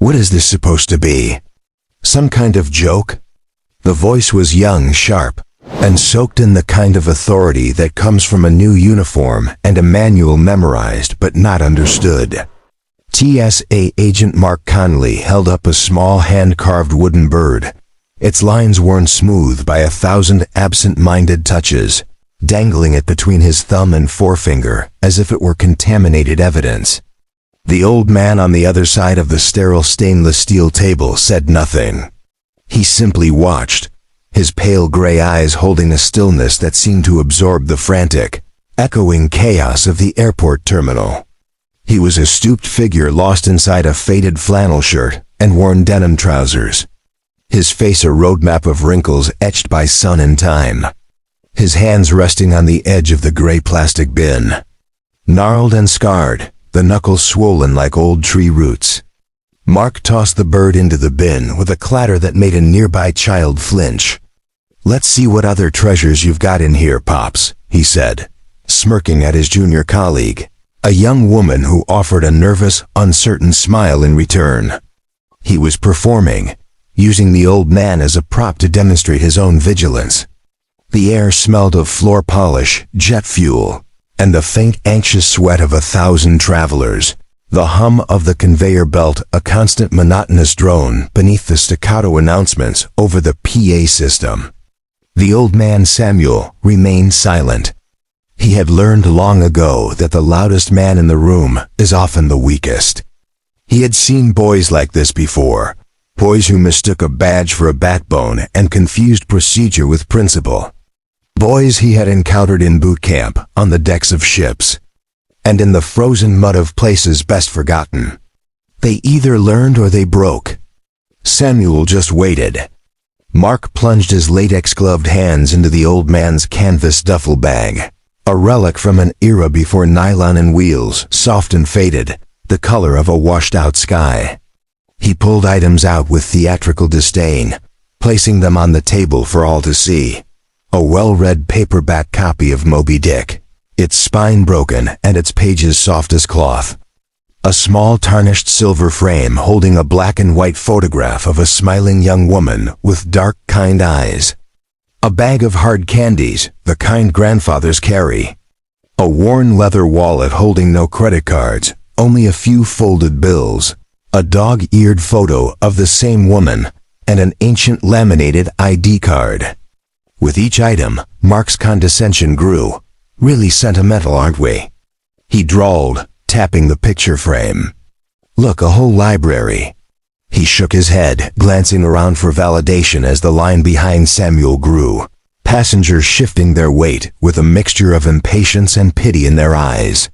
What is this supposed to be? Some kind of joke? The voice was young, sharp, and soaked in the kind of authority that comes from a new uniform and a manual memorized but not understood. TSA Agent Mark Conley held up a small hand-carved wooden bird, its lines worn smooth by 1,000 absent-minded touches, dangling it between his thumb and forefinger as if it were contaminated evidence. The old man on the other side of the sterile stainless steel table said nothing. He simply watched, his pale gray eyes holding a stillness that seemed to absorb the frantic, echoing chaos of the airport terminal. He was a stooped figure lost inside a faded flannel shirt and worn denim trousers. His face a roadmap of wrinkles etched by sun and time. His hands resting on the edge of the gray plastic bin. Gnarled and scarred, the knuckles swollen like old tree roots. Mark tossed the bird into the bin with a clatter that made a nearby child flinch. "Let's see what other treasures you've got in here, Pops," he said, smirking at his junior colleague, a young woman who offered a nervous, uncertain smile in return. He was performing, using the old man as a prop to demonstrate his own vigilance. The air smelled of floor polish, jet fuel, and the faint, anxious sweat of 1,000 travelers. The hum of the conveyor belt, a constant monotonous drone beneath the staccato announcements over the PA system. The old man Samuel remained silent. He had learned long ago that the loudest man in the room is often the weakest. He had seen boys like this before, boys who mistook a badge for a backbone and confused procedure with principle. Boys he had encountered in boot camp, on the decks of ships, and in the frozen mud of places best forgotten. They either learned or they broke. Samuel just waited. Mark plunged his latex-gloved hands into the old man's canvas duffel bag, a relic from an era before nylon and wheels, soft and faded, the color of a washed-out sky. He pulled items out with theatrical disdain, placing them on the table for all to see. A well-read paperback copy of Moby Dick, its spine broken and its pages soft as cloth. A small tarnished silver frame holding a black and white photograph of a smiling young woman with dark, kind eyes. A bag of hard candies, the kind grandfathers carry. A worn leather wallet holding no credit cards, only a few folded bills. A dog-eared photo of the same woman, and an ancient laminated ID card. With each item, Mark's condescension grew. "Really sentimental, aren't we?" he drawled, tapping the picture frame. "Look, a whole library." He shook his head, glancing around for validation as the line behind Samuel grew, passengers shifting their weight with a mixture of impatience and pity in their eyes.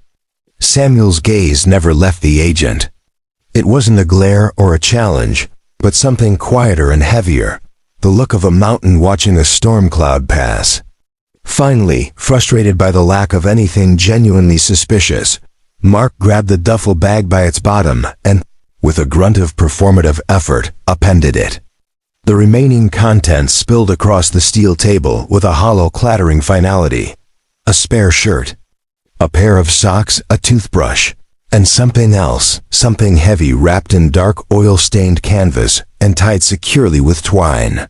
Samuel's gaze never left the agent. It wasn't a glare or a challenge, but something quieter and heavier, the look of a mountain watching a storm cloud pass. Finally, frustrated by the lack of anything genuinely suspicious, Mark grabbed the duffel bag by its bottom and, with a grunt of performative effort, appended it. The remaining contents spilled across the steel table with a hollow clattering finality. A spare shirt, a pair of socks, a toothbrush, and something else, something heavy wrapped in dark oil-stained canvas and tied securely with twine.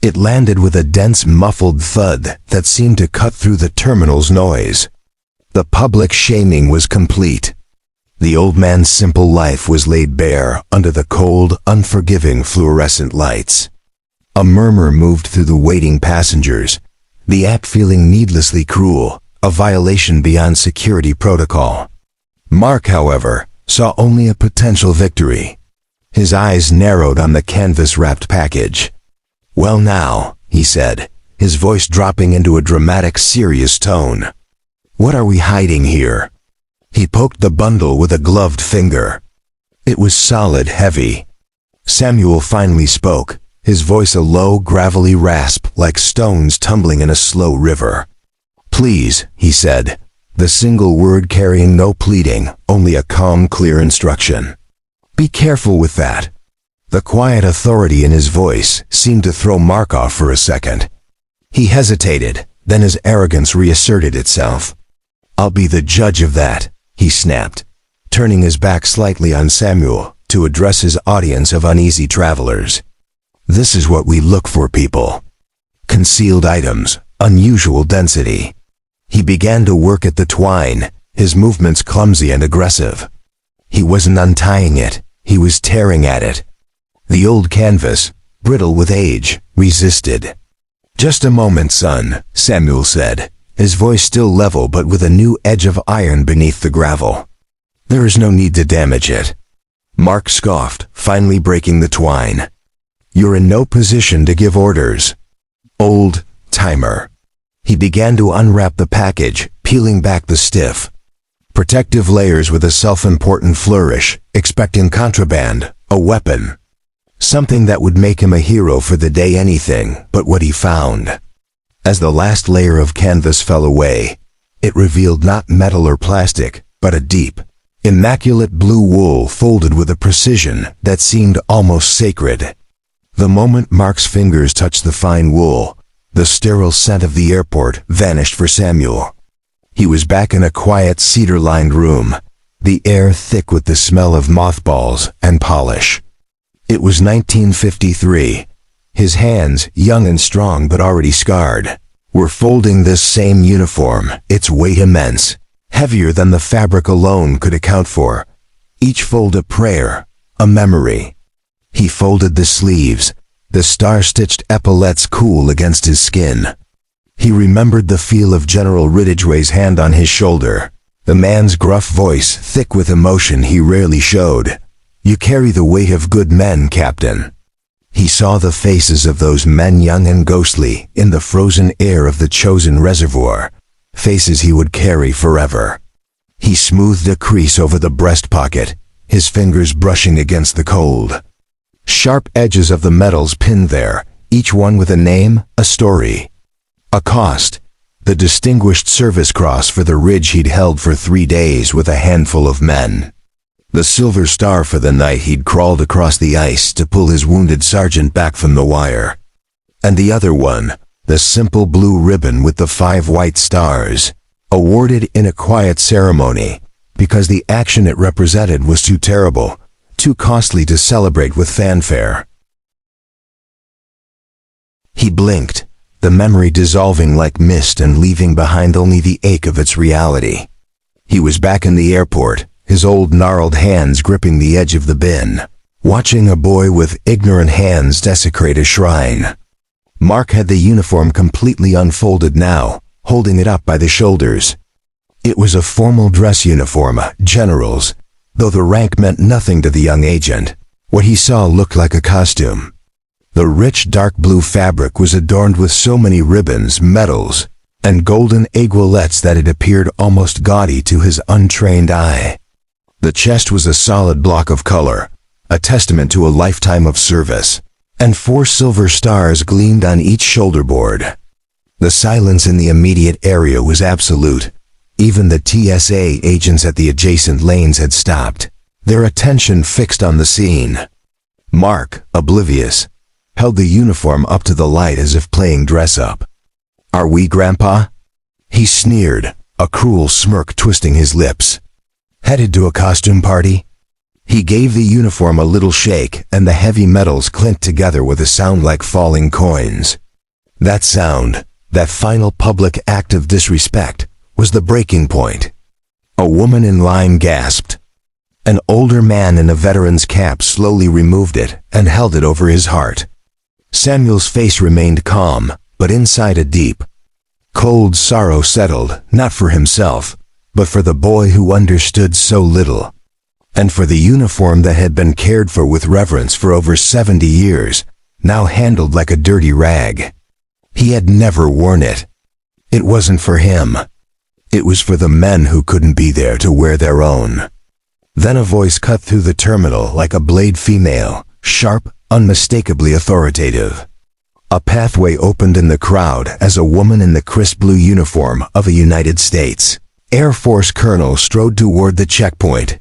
It landed with a dense, muffled thud that seemed to cut through the terminal's noise. The public shaming was complete. The old man's simple life was laid bare under the cold, unforgiving fluorescent lights. A murmur moved through the waiting passengers, the act feeling needlessly cruel, a violation beyond security protocol. Mark, however, saw only a potential victory. His eyes narrowed on the canvas-wrapped package. "Well now," he said, his voice dropping into a dramatic, serious tone. "What are we hiding here?" He poked the bundle with a gloved finger. It was solid, heavy. Samuel finally spoke, his voice a low, gravelly rasp like stones tumbling in a slow river. "Please," he said, the single word carrying no pleading, only a calm, clear instruction. "Be careful with that." The quiet authority in his voice seemed to throw Mark off for a second. He hesitated, then his arrogance reasserted itself. "I'll be the judge of that," he snapped, turning his back slightly on Samuel, to address his audience of uneasy travelers. This is what we look for, people. Concealed items, unusual density. He began to work at the twine, his movements clumsy and aggressive. He wasn't untying it, he was tearing at it. The old canvas, brittle with age, resisted. "Just a moment, son," Samuel said, his voice still level but with a new edge of iron beneath the gravel. "There is no need to damage it." Mark scoffed, finally breaking the twine. "You're in no position to give orders. Old timer." He began to unwrap the package, peeling back the stiff, protective layers with a self-important flourish, expecting contraband, a weapon. Something that would make him a hero for the day, anything but what he found. As the last layer of canvas fell away, it revealed not metal or plastic, but a deep, immaculate blue wool folded with a precision that seemed almost sacred. The moment Mark's fingers touched the fine wool, the sterile scent of the airport vanished for Samuel. He was back in a quiet cedar-lined room, the air thick with the smell of mothballs and polish. It was 1953. His hands, young and strong but already scarred, were folding this same uniform, its weight immense, heavier than the fabric alone could account for. Each fold a prayer, a memory. He folded the sleeves, the star-stitched epaulettes cool against his skin. He remembered the feel of General Ridgway's hand on his shoulder, the man's gruff voice thick with emotion he rarely showed. "You carry the weight of good men, Captain." He saw the faces of those men, young and ghostly, in the frozen air of the chosen reservoir, faces he would carry forever. He smoothed a crease over the breast pocket, his fingers brushing against the cold. Sharp edges of the metals pinned there, each one with a name, a story. A cost, the Distinguished Service Cross for the ridge he'd held for 3 days with a handful of men. The Silver Star for the night he'd crawled across the ice to pull his wounded sergeant back from the wire. And the other one, the simple blue ribbon with the 5 white stars, awarded in a quiet ceremony, because the action it represented was too terrible, too costly to celebrate with fanfare. He blinked, the memory dissolving like mist and leaving behind only the ache of its reality. He was back in the airport, his old gnarled hands gripping the edge of the bin, watching a boy with ignorant hands desecrate a shrine. Mark had the uniform completely unfolded now, holding it up by the shoulders. It was a formal dress uniform, general's, though the rank meant nothing to the young agent. What he saw looked like a costume. The rich dark blue fabric was adorned with so many ribbons, medals, and golden aiguillettes that it appeared almost gaudy to his untrained eye. The chest was a solid block of color, a testament to a lifetime of service, and 4 silver stars gleamed on each shoulder board. The silence in the immediate area was absolute. Even the TSA agents at the adjacent lanes had stopped, their attention fixed on the scene. Mark, oblivious, held the uniform up to the light as if playing dress-up. "Are we, Grandpa?" He sneered, a cruel smirk twisting his lips. "Headed to a costume party?" He gave the uniform a little shake, and the heavy metals clinked together with a sound like falling coins. That sound, that final public act of disrespect, was the breaking point. A woman in line gasped. An older man in a veteran's cap slowly removed it and held it over his heart. Samuel's face remained calm, but inside a deep, cold sorrow settled, not for himself, but for the boy who understood so little, and for the uniform that had been cared for with reverence for over 70 years, now handled like a dirty rag. He had never worn it. It wasn't for him. It was for the men who couldn't be there to wear their own. Then a voice cut through the terminal like a blade, female, sharp, unmistakably authoritative. A pathway opened in the crowd as a woman in the crisp blue uniform of a United States Air Force colonel strode toward the checkpoint.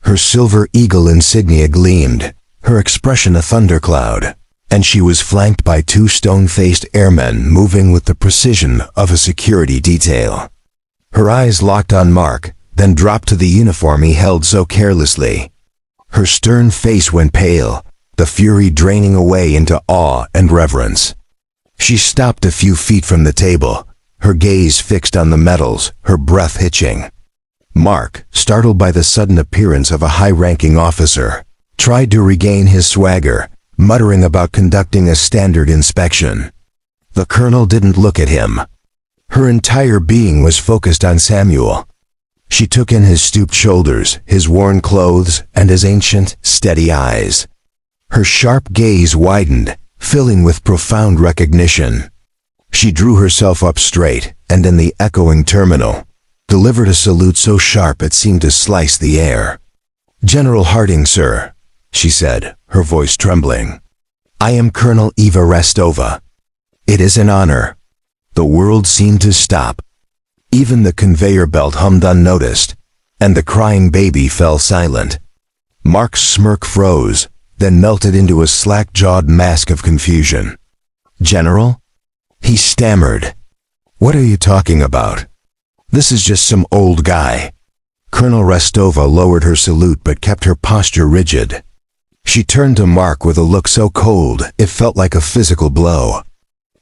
Her silver eagle insignia gleamed, her expression a thundercloud, and she was flanked by 2 stone-faced airmen moving with the precision of a security detail. Her eyes locked on Mark, then dropped to the uniform he held so carelessly. Her stern face went pale, the fury draining away into awe and reverence. She stopped a few feet from the table, her gaze fixed on the medals, her breath hitching. Mark, startled by the sudden appearance of a high-ranking officer, tried to regain his swagger, muttering about conducting a standard inspection. The colonel didn't look at him. Her entire being was focused on Samuel. She took in his stooped shoulders, his worn clothes, and his ancient, steady eyes. Her sharp gaze widened, filling with profound recognition. She drew herself up straight, and in the echoing terminal, delivered a salute so sharp it seemed to slice the air. "General Harding, sir," she said, her voice trembling. "I am Colonel Eva Restova. It is an honor." The world seemed to stop. Even the conveyor belt hummed unnoticed, and the crying baby fell silent. Mark's smirk froze, then melted into a slack-jawed mask of confusion. "General?" he stammered. "What are you talking about? This is just some old guy." Colonel Restova lowered her salute but kept her posture rigid. She turned to Mark with a look so cold it felt like a physical blow.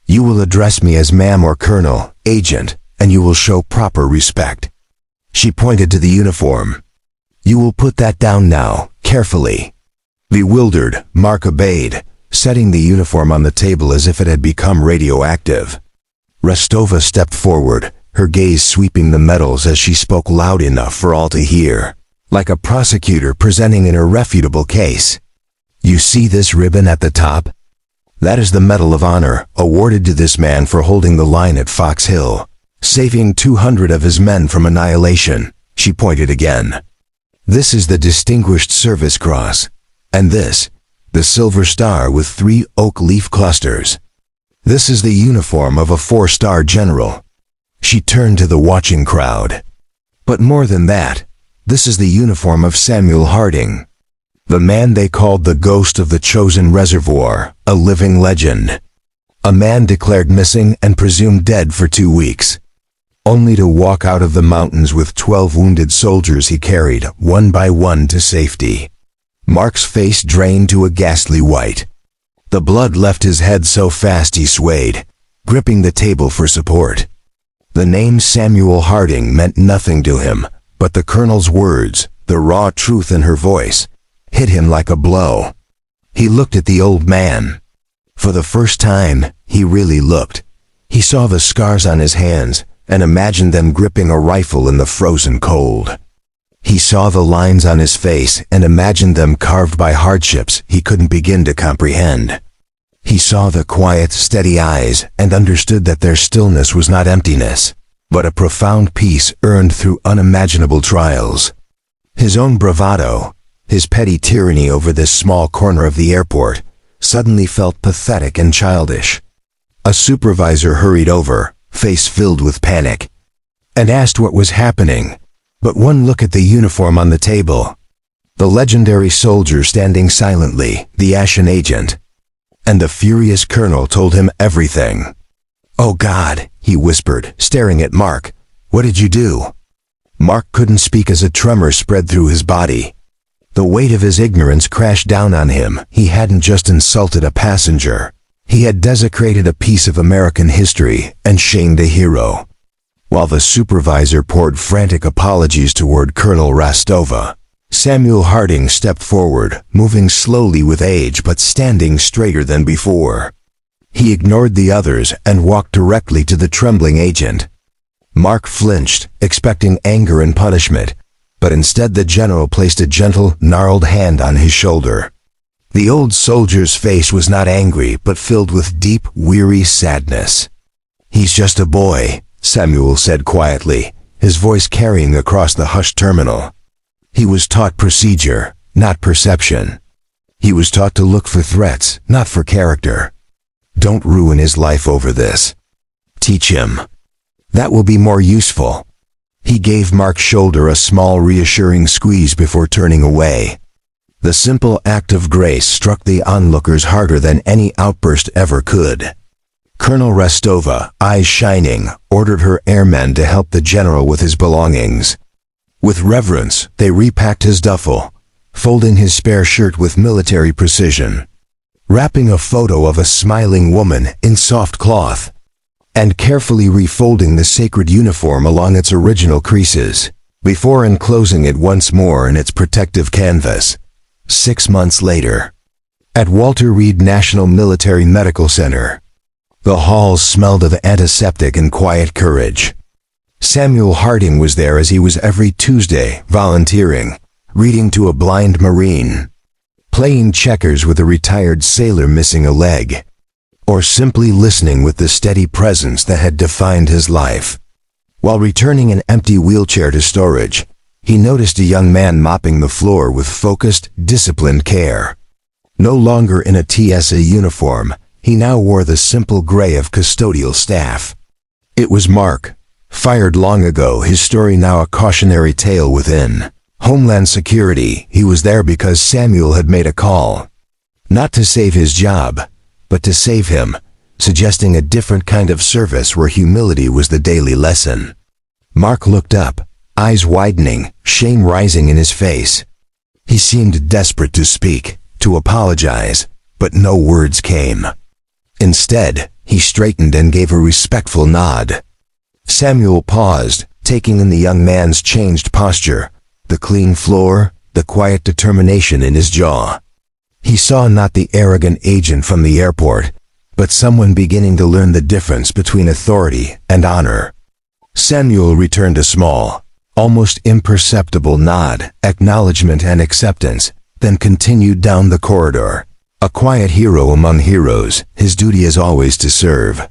"You will address me as ma'am or colonel, agent, and you will show proper respect." She pointed to the uniform. "You will put that down now, carefully." Bewildered, Mark obeyed, setting the uniform on the table as if it had become radioactive. Restova stepped forward, her gaze sweeping the medals as she spoke loud enough for all to hear, like a prosecutor presenting an irrefutable case. "You see this ribbon at the top? That is the Medal of Honor awarded to this man for holding the line at Fox Hill, saving 200 of his men from annihilation." She pointed again. "This is the Distinguished Service Cross, and this, the Silver Star with 3 oak leaf clusters. This is the uniform of a 4-star general." She turned to the watching crowd. "But more than that, this is the uniform of Samuel Harding, the man they called the Ghost of the Chosen Reservoir, a living legend. A man declared missing and presumed dead for 2 weeks, only to walk out of the mountains with 12 wounded soldiers he carried, one by one, to safety." Mark's face drained to a ghastly white. The blood left his head so fast he swayed, gripping the table for support. The name Samuel Harding meant nothing to him, but the colonel's words, the raw truth in her voice, hit him like a blow. He looked at the old man. For the first time, he really looked. He saw the scars on his hands and imagined them gripping a rifle in the frozen cold. He saw the lines on his face and imagined them carved by hardships he couldn't begin to comprehend. He saw the quiet, steady eyes and understood that their stillness was not emptiness, but a profound peace earned through unimaginable trials. His own bravado, his petty tyranny over this small corner of the airport, suddenly felt pathetic and childish. A supervisor hurried over, face filled with panic, and asked what was happening. But one look at the uniform on the table, the legendary soldier standing silently, the ashen agent, and the furious colonel told him everything. "Oh God," he whispered, staring at Mark. "What did you do?" Mark couldn't speak as a tremor spread through his body. The weight of his ignorance crashed down on him. He hadn't just insulted a passenger. He had desecrated a piece of American history and shamed a hero. While the supervisor poured frantic apologies toward Colonel Restova, Samuel Harding stepped forward, moving slowly with age but standing straighter than before. He ignored the others and walked directly to the trembling agent. Mark flinched, expecting anger and punishment, but instead the general placed a gentle, gnarled hand on his shoulder. The old soldier's face was not angry but filled with deep, weary sadness. "He's just a boy," Samuel said quietly, his voice carrying across the hushed terminal. "He was taught procedure, not perception. He was taught to look for threats, not for character. Don't ruin his life over this. Teach him. That will be more useful." He gave Mark's shoulder a small, reassuring squeeze before turning away. The simple act of grace struck the onlookers harder than any outburst ever could. Colonel Restova, eyes shining, ordered her airmen to help the general with his belongings. With reverence, they repacked his duffel, folding his spare shirt with military precision, wrapping a photo of a smiling woman in soft cloth, and carefully refolding the sacred uniform along its original creases, before enclosing it once more in its protective canvas. 6 months later, at Walter Reed National Military Medical Center, the halls smelled of antiseptic and quiet courage. Samuel Harding was there as he was every Tuesday, volunteering, reading to a blind Marine, playing checkers with a retired sailor missing a leg, or simply listening with the steady presence that had defined his life. While returning an empty wheelchair to storage, he noticed a young man mopping the floor with focused, disciplined care. No longer in a TSA uniform, he now wore the simple gray of custodial staff. It was Mark, fired long ago, his story now a cautionary tale within Homeland Security. He was there because Samuel had made a call. Not to save his job, but to save him, suggesting a different kind of service where humility was the daily lesson. Mark looked up, eyes widening, shame rising in his face. He seemed desperate to speak, to apologize, but no words came. Instead, he straightened and gave a respectful nod. Samuel paused, taking in the young man's changed posture, the clean floor, the quiet determination in his jaw. He saw not the arrogant agent from the airport, but someone beginning to learn the difference between authority and honor. Samuel returned a small, almost imperceptible nod, acknowledgement and acceptance, then continued down the corridor. A quiet hero among heroes, his duty as always to serve.